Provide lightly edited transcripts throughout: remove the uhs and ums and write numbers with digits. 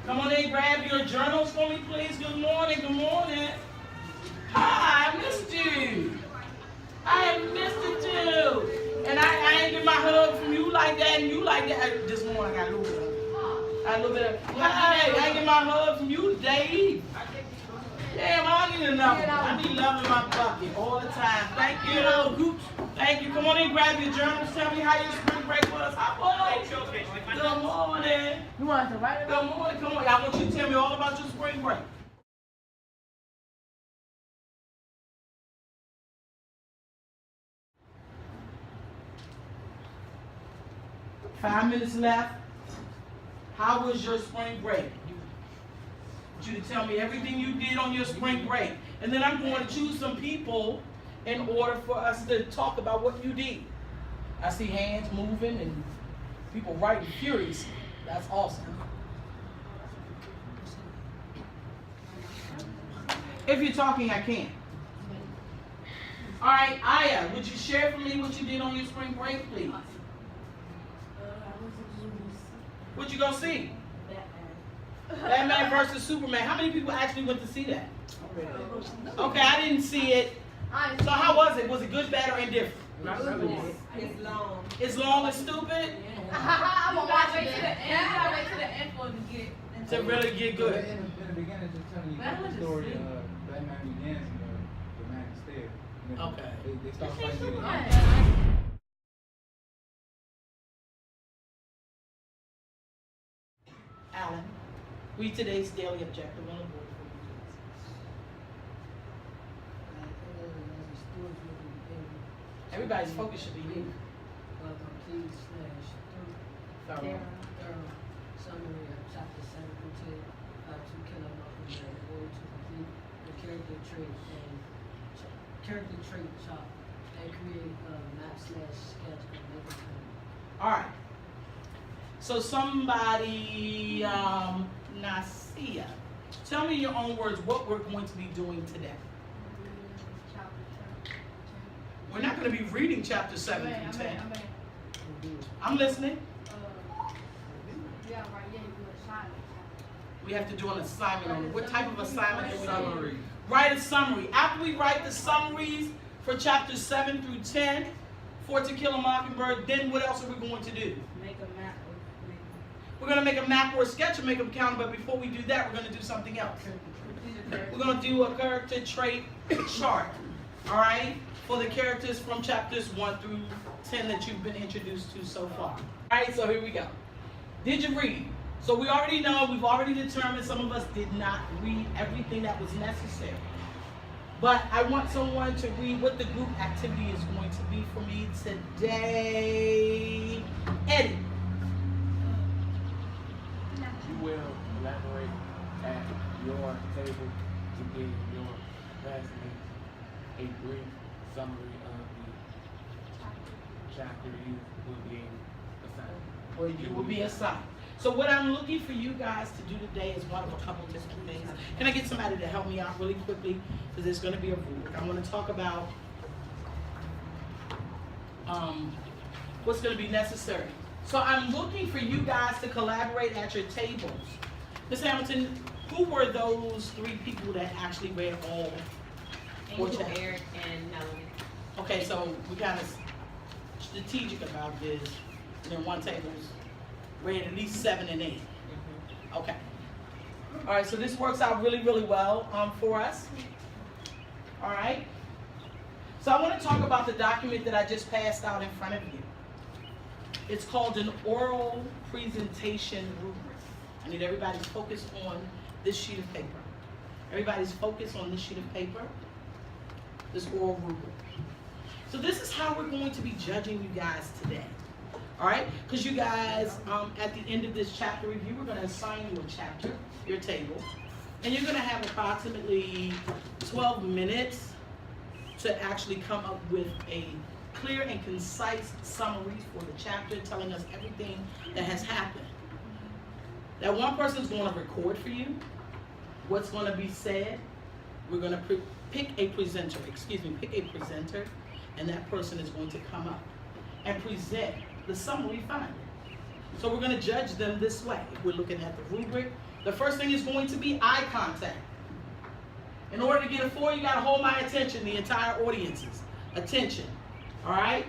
Come on in, grab your journals for me, please. Good morning, good morning. Hi, I missed you. I have missed it too. And I ain't get my hug from you like that and you like that. This morning I got a little bit of hey, I ain't get my hug from you today. Damn, I need another one. I need love in my bucket all the time. Thank you. Thank you. Come on in, grab your journals. Tell me how your spring break was. Hi, boy. Good morning. You want to write it? Good morning. Come on. I want you to tell me all about your spring break. Five minutes left. How was your spring break? I want you to tell me everything you did on your spring break. And then I'm going to choose some people in order for us to talk about what you did. I see hands moving and people writing furiously. That's awesome. If you're talking, I can't. All right, Aya, would you share for me what you did on your spring break, please? What'd you go see? Batman versus Superman. How many people actually went to see that? Okay, I didn't see it. So how was it? Was it good, bad, or indifferent? It's long. It's long and stupid? I'm gonna watch it to the end. I wait to the end for it to get. To really get good. In the beginning, just telling you the story of Batman begins and the man is there. Okay. They start fighting. Alan, read today's daily objective on the board. Everybody's focus should be here. Complete / thorough summary of chapter 7 through 10 to kill a mockingbird in order to complete the character trait chart and create a map / sketch of making time. All right. So somebody, Nasia, tell me in your own words what we're going to be doing today. We're not going to be reading chapter 7 through 10. I'm listening. We have to do an assignment on it. What type of assignment do we do? Write a summary. After we write the summaries for chapters 7 through 10 for To Kill a Mockingbird, then what else are we going to do? Make a map. We're going to make a map or a sketch and make them count, but before we do that, we're going to do something else. We're going to do a character trait chart, all right, for the characters from chapters 1 through 10 that you've been introduced to so far. All right, so here we go. Did you read? So we already know, we've already determined some of us did not read everything that was necessary. But I want someone to read what the group activity is going to be for me today. Eddie. You will elaborate at your table to give your classmates a brief summary of the chapter you will be assigned. Or you will be assigned. So what I'm looking for you guys to do today is one of a couple different things. Can I get somebody to help me out really quickly? Because there's going to be a rubric. I'm going to talk about what's going to be necessary. So I'm looking for you guys to collaborate at your tables. Ms. Hamilton, who were those 3 people that actually read all 4 chapters? Eric, and Melanie. Okay, so we kind of strategic about this. And then one table's read at least 7 and 8. Okay. All right, so this works out really, really well for us. All right. So I want to talk about the document that I just passed out in front of you. It's called an oral presentation rubric. I need everybody's focus on this sheet of paper. Everybody's focus on this sheet of paper, this oral rubric. So this is how we're going to be judging you guys today. All right? Because you guys, at the end of this chapter review, we're going to assign you a chapter, your table, and you're going to have approximately 12 minutes to actually come up with a clear and concise summary for the chapter, telling us everything that has happened. That one person's going to record for you what's going to be said. We're going to pick a presenter, and that person is going to come up and present the summary finding. So we're going to judge them this way. If we're looking at the rubric, the first thing is going to be eye contact. In order to get a 4, you got to hold my attention, the entire audience's attention. All right?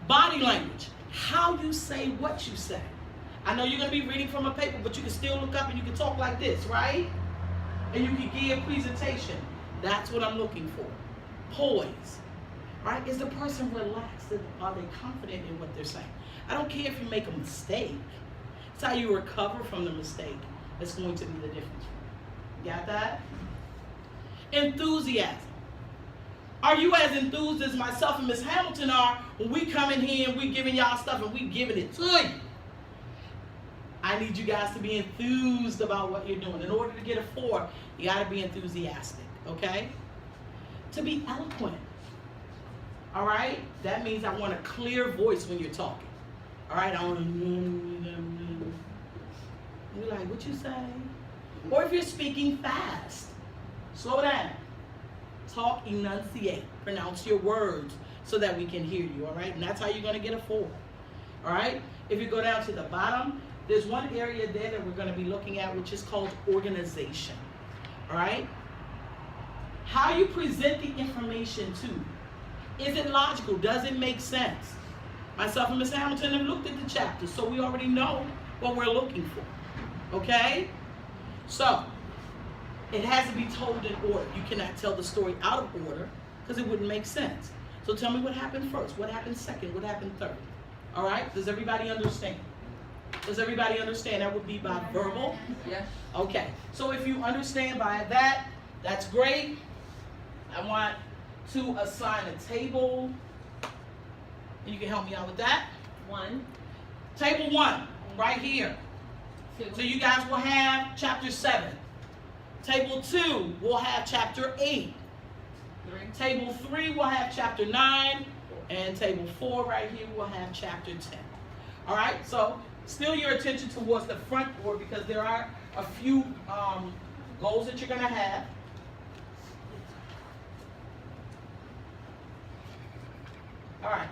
Body language. How you say what you say. I know you're going to be reading from a paper, but you can still look up and you can talk like this, right? And you can give a presentation. That's what I'm looking for. Poise. Right? Is the person relaxed? Are they confident in what they're saying? I don't care if you make a mistake. It's how you recover from the mistake that's going to be the difference. Got that? Enthusiasm. Are you as enthused as myself and Miss Hamilton are when we come in here and we giving y'all stuff and we giving it to you? I need you guys to be enthused about what you're doing. In order to get a 4, you got to be enthusiastic, okay? To be eloquent. All right? That means I want a clear voice when you're talking. All right? I don't you're like, what you say? Or if you're speaking fast, slow down. Talk, enunciate, pronounce your words so that we can hear you, all right? And that's how you're going to get a 4, all right? If you go down to the bottom, there's one area there that we're going to be looking at, which is called organization, all right? How you present the information to. Is it logical? Does it make sense? Myself and Ms. Hamilton have looked at the chapter, so we already know what we're looking for, okay? So, it has to be told in order. You cannot tell the story out of order because it wouldn't make sense. So tell me what happened first, what happened second, what happened third. All right? Does everybody understand? Does everybody understand? That would be by verbal? Yes. Okay. So if you understand by that, that's great. I want to assign a table. And you can help me out with that. 1. Table 1, right here. 2. So you guys will have chapter 7. Table 2 will have chapter 8. 3. Table 3 will have chapter 9. And table 4 right here will have chapter 10. All right, so still your attention towards the front board because there are a few goals that you're going to have. All right,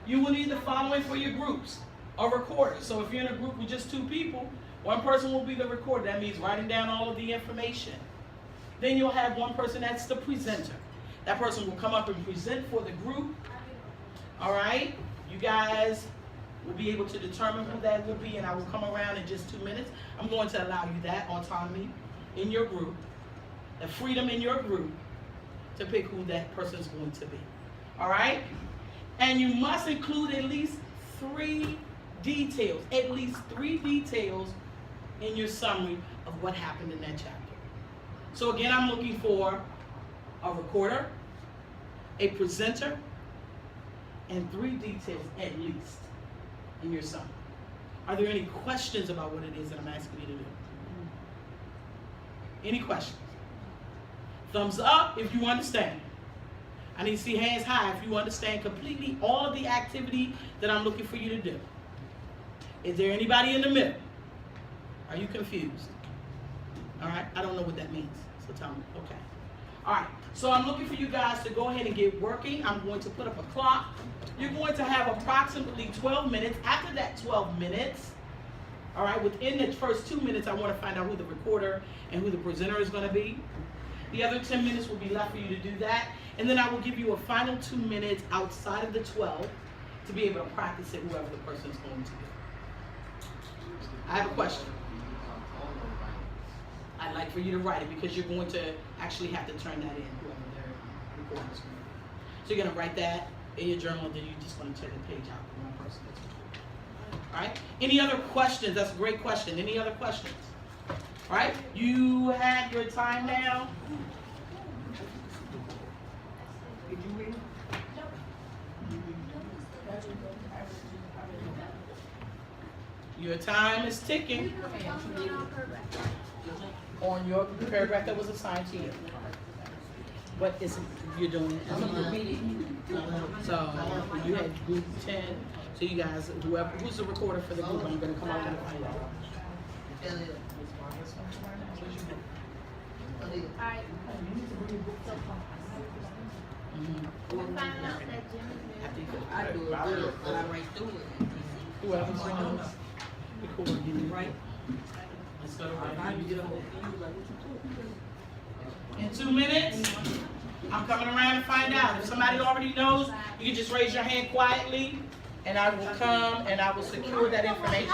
you will need the following for your groups. A recorder. So if you're in a group with just 2 people, one person will be the recorder. That means writing down all of the information. Then you'll have one person that's the presenter. That person will come up and present for the group. All right? You guys will be able to determine who that will be, and I will come around in just 2 minutes. I'm going to allow you that autonomy in your group, the freedom in your group to pick who that person is going to be. All right? And you must include at least 3 details, in your summary of what happened in that chapter. So again, I'm looking for a recorder, a presenter, and 3 details at least in your summary. Are there any questions about what it is that I'm asking you to do? Any questions? Thumbs up if you understand. I need to see hands high if you understand completely all of the activity that I'm looking for you to do. Is there anybody in the middle? Are you confused? All right, I don't know what that means, so tell me. Okay. All right, so I'm looking for you guys to go ahead and get working. I'm going to put up a clock. You're going to have approximately 12 minutes. After that 12 minutes, all right, within the first 2 minutes, I want to find out who the recorder and who the presenter is going to be. The other 10 minutes will be left for you to do that. And then I will give you a final 2 minutes outside of the 12 to be able to practice it, whoever the person is going to be. I have a question. I'd like for you to write it because you're going to actually have to turn that in, whoever they're recording is going to be. So you're going to write that in your journal, then you're just going to take the page out for one person. All right? Any other questions? That's a great question. Any other questions? All right? You have your time now. Did you read? Your time is ticking on your paragraph that was assigned to you. What is you're doing? So you had group 10. So you guys, who's the recorder for the group? I'm going to come out and find out. Alright. Mm-hmm. We'll find out that Jim is married. I do it good, but I write through it. Whoever's on. Right? Let's go to in 2 minutes, I'm coming around to find out. If somebody already knows, you can just raise your hand quietly, and I will come and I will secure that information.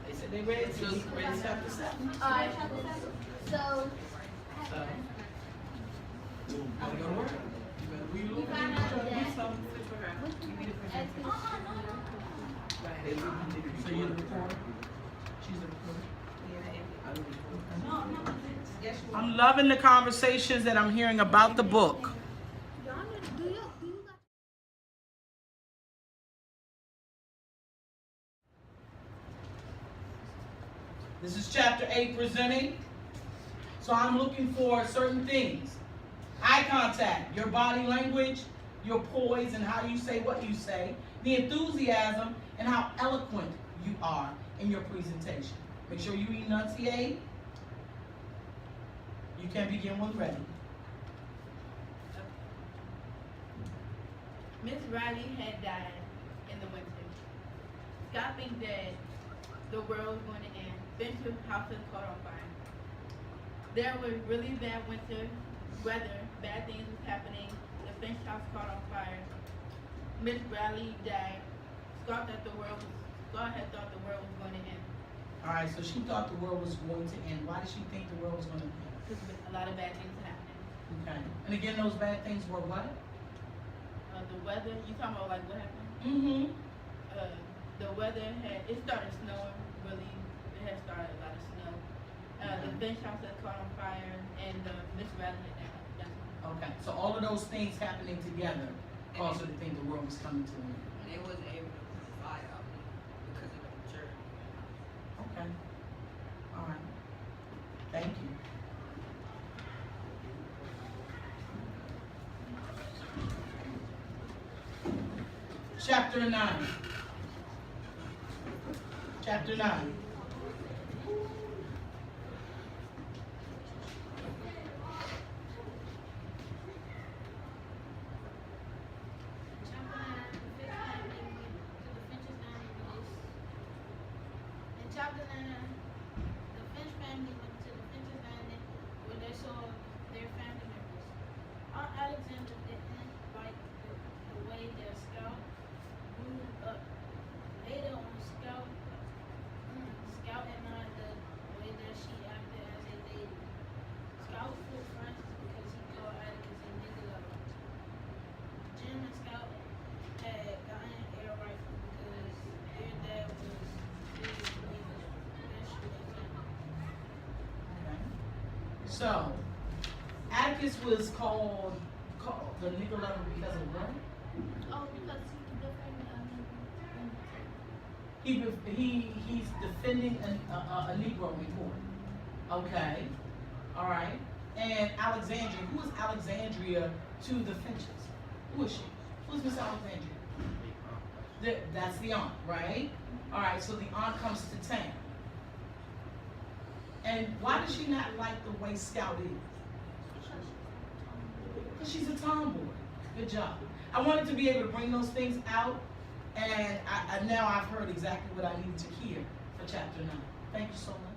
They said they ready to read chapter 7. Alright, so we found out that So you're the reporter? She's the reporter? I'm loving the conversations that I'm hearing about the book. This is chapter 8 presenting. So I'm looking for certain things. Eye contact, your body language, your poise and how you say what you say, the enthusiasm and how eloquent you are in your presentation. Make sure you enunciate. You can begin when ready. Miss Riley had died in the winter. Scott thinks that the world was going to end. Finch's house had caught on fire. There was really bad winter weather. Bad things was happening. The Finch house caught on fire. Miss Riley died. Scott had thought the world was going to end. All right, so she thought the world was going to end. Why did she think the world was going to end? Because a lot of bad things were happening. Okay. And again, those bad things were what? The weather, you talking about like what happened? Mm-hmm. The weather it started snowing really. It had started a lot of snow. The Finch house had caught on fire and Miss Radden had died. Okay, so all of those things happening together caused her to think the world was coming to an end. And they wasn't able to put the fire out because of the church. Okay. All right. Thank you. Chapter 9. Chapter 9. Chapter 9, the Finch family went to the Finch's Island where they saw their family members. Aunt Alexandra didn't like the way their Scout grew up. Later on, Scout admired the way that she acted as a lady. Scout flew Francis because he called Atticus a nigger. Jim and Scout had gotten an air rifle because their dad was So, Atticus was called the nigger lover because of what? Oh, because he's different. He's defending a Negro report. Okay, all right. And Alexandria, who is Alexandria to the Finches? Who is she? Who's Miss Alexandria? That's the aunt, right? All right. So the aunt comes to town. And why does she not like the way Scout is? Because she's a tomboy. Good job. I wanted to be able to bring those things out, and now I've heard exactly what I needed to hear for chapter 9. Thank you so much.